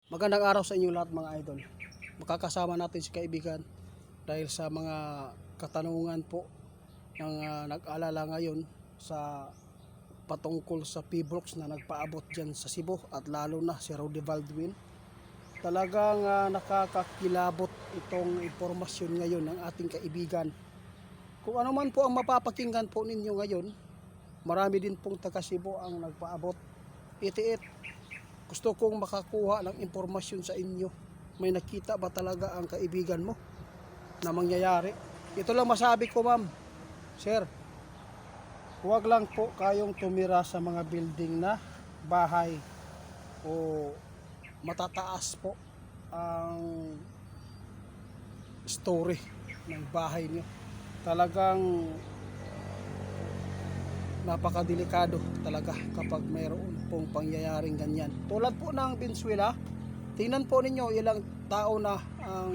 Magandang araw sa inyo lahat mga idol. Makakasama natin si kaibigan dahil sa mga katanungan po ng nag-alala ngayon sa patungkol sa P-Brooks na nagpaabot dyan sa Cebu at lalo na si Rudy Baldwin. Talagang nakakakilabot itong impormasyon ngayon ng ating kaibigan. Kung ano man po ang mapapakinggan po ninyo ngayon, marami din pong taga Cebu ang nagpaabot. Itiit, gusto kong makakuha ng impormasyon sa inyo. May nakita ba talaga ang kaibigan mo na mangyayari? Ito lang masabi ko, ma'am, sir, huwag lang po kayong tumira sa mga building na bahay o matataas po ang story ng bahay niyo. Talagang napakadelikado talaga kapag mayroon pong pangyayaring ganyan. Tulad po ng Venezuela, tingnan po ninyo ilang tao na ang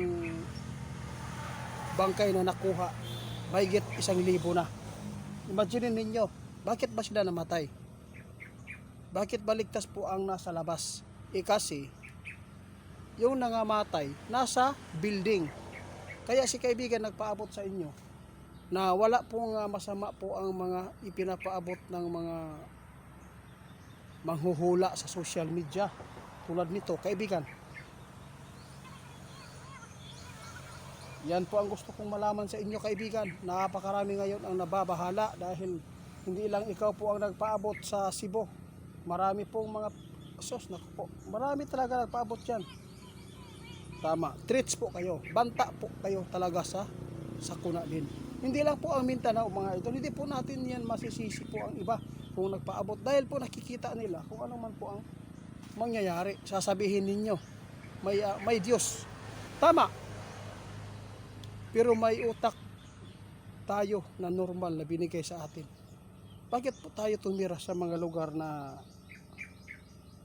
bangkay na nakuha. Mahigit 1,000 na. Imagine ninyo, bakit ba sila namatay? Bakit baligtas po ang nasa labas? Kasi yung nangamatay nasa building. Kaya si kaibigan nagpaabot sa inyo na wala pong masama po ang mga ipinapaabot ng mga manghuhula sa social media tulad nito, kaibigan. Yan po ang gusto kong malaman sa inyo, kaibigan. Napakarami ngayon ang nababahala dahil hindi lang ikaw po ang nagpaabot sa Cebu. Marami pong mga marami talaga nagpaabot yan. Tama, treats po kayo, banta po kayo talaga sa sakuna din. Hindi lang po ang Mindanao mga idol, hindi po natin yan masisisi po ang iba kung nagpaabot dahil po nakikita nila kung ano man po ang mangyayari. Sasabihin ninyo may Diyos, tama, pero may utak tayo na normal na binigay sa atin. Bakit po tayo tumira sa mga lugar na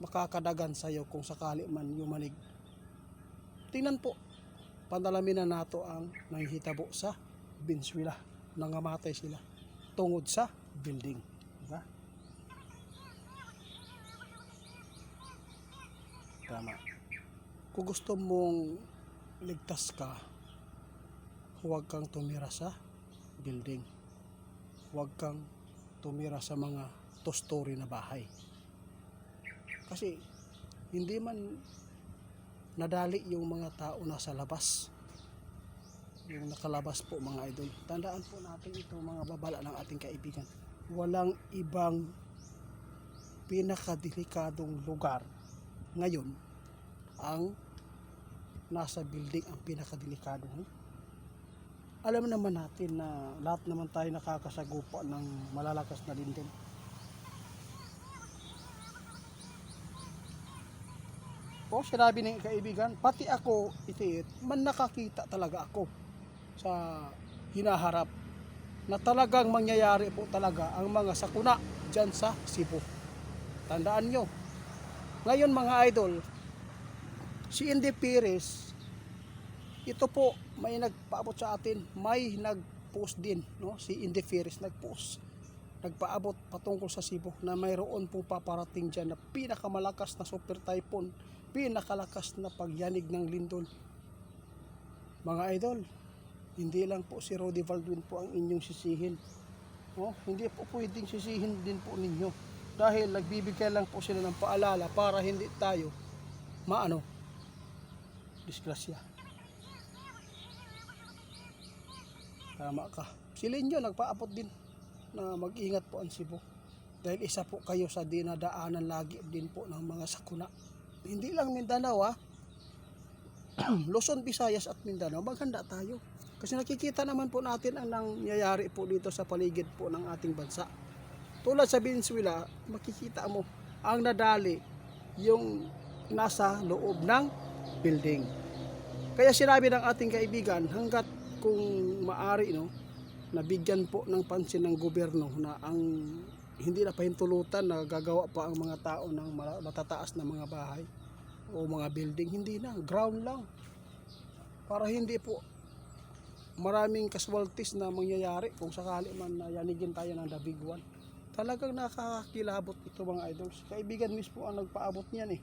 makakadagan sa'yo kung sakali man yumanig? Tingnan po, pandalamin na nato ang nanghitabo sa Venezuela. Nangamatay sila tungod sa building, diba? Tama. Kung gusto mong ligtas ka, huwag kang tumira sa building. Huwag kang tumira sa mga two-story na bahay. Kasi hindi man nadali yung mga tao nasa labas, yung nakalabas po mga idol. Tandaan po natin ito mga babala ng ating kaibigan. Walang ibang pinakadelikadong lugar ngayon ang nasa building ang pinakadelikado. Alam naman natin na lahat naman tayo nakakasagupa ng malalakas na lindol. O sinabi ng kaibigan, pati ako itiit, man nakakita talaga ako sa hinaharap na talagang mangyayari po talaga ang mga sakuna dyan sa Cebu. Tandaan nyo, ngayon mga idol, si Indy Perez, ito po may nagpaabot sa atin, may nagpost din, no? Si Indy Perez nagpost, nagpaabot patungkol sa Cebu na mayroon pong paparating dyan na pinakamalakas na super typhoon, pinakalakas na pagyanig ng lindol. Mga idol, hindi lang po si Rudy Baldwin po ang inyong sisihin. No? Hindi po pwedeng sisihin din po ninyo dahil nagbibigay lang po sila ng paalala para hindi tayo disgrasya. Tama ka. Si Lenyo nagpaabot din na mag-ingat po ang Cebu dahil isa po kayo sa dinadaanan lagi din po ng mga sakuna. Hindi lang Mindanao Luzon, Visayas at Mindanao, maghanda tayo. Kasi nakikita naman po natin ang nangyayari po dito sa paligid po ng ating bansa. Tulad sa Venezuela, makikita mo ang nadali yung nasa loob ng building. Kaya sinabi ng ating kaibigan, hanggat kung maari, no, nabigyan po ng pansin ng gobyerno na ang hindi na pahintulutan na gagawa pa ang mga tao ng matataas na mga bahay o mga building, hindi na, ground lang, para hindi po maraming casualties na mangyayari kung sakali man na yanigin tayo ng the big one. Talagang nakakakilabot ito mga idols. Kaibigan mismo ang nagpaabot niyan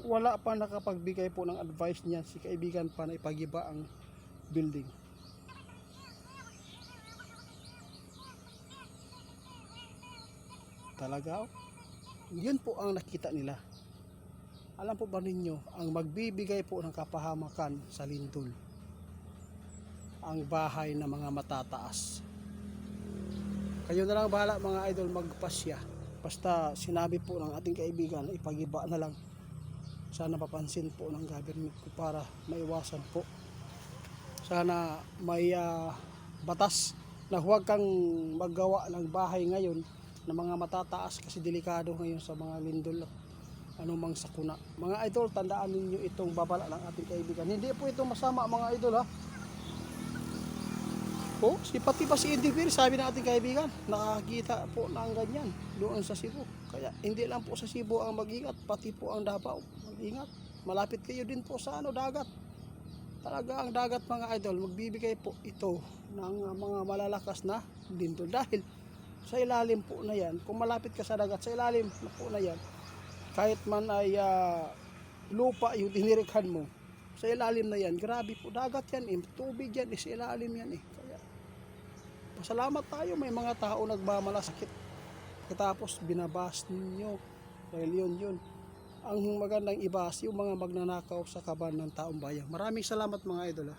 wala pa nakapagbigay po ng advice niya si kaibigan pa na ipagiba ang building. Talaga, yun po ang nakita nila. Alam po ba ninyo, ang magbibigay po ng kapahamakan sa lindol, ang bahay ng mga matataas. Kayo na lang bahala mga idol magpasya. Basta sinabi po ng ating kaibigan, ipagiba na lang. Sana papansin po ng government ko para maiwasan po. Sana may batas na huwag kang maggawa ng bahay ngayon na mga matataas kasi delikado ngayon sa mga lindol, anumang sakuna. Mga idol, tandaan ninyo itong babala ng ating kaibigan. Hindi po ito masama mga idol ha. Oh, pati pa si Indivir, sabi ng ating kaibigan, nakakita po ng ganyan doon sa Cebu. Kaya hindi lang po sa Cebu ang mag-ingat, pati po ang Davao mag-ingat. Malapit kayo din po sa dagat. Talaga ang dagat mga idol, magbibigay po ito ng mga malalakas na lindol. Dahil sa ilalim po na yan, kung malapit ka sa dagat, sa ilalim na po na yan, kahit man ay lupa yung dinirikan mo, sa ilalim na yan, grabe po, dagat yan, tubig yan, sa ilalim yan Kaya, pasalamat tayo, may mga tao nagmamalasakit. Tapos binabas ninyo, dahil yun. Ang magandang ibas, yung mga magnanakaw sa kaban ng taong bayan. Maraming salamat mga idol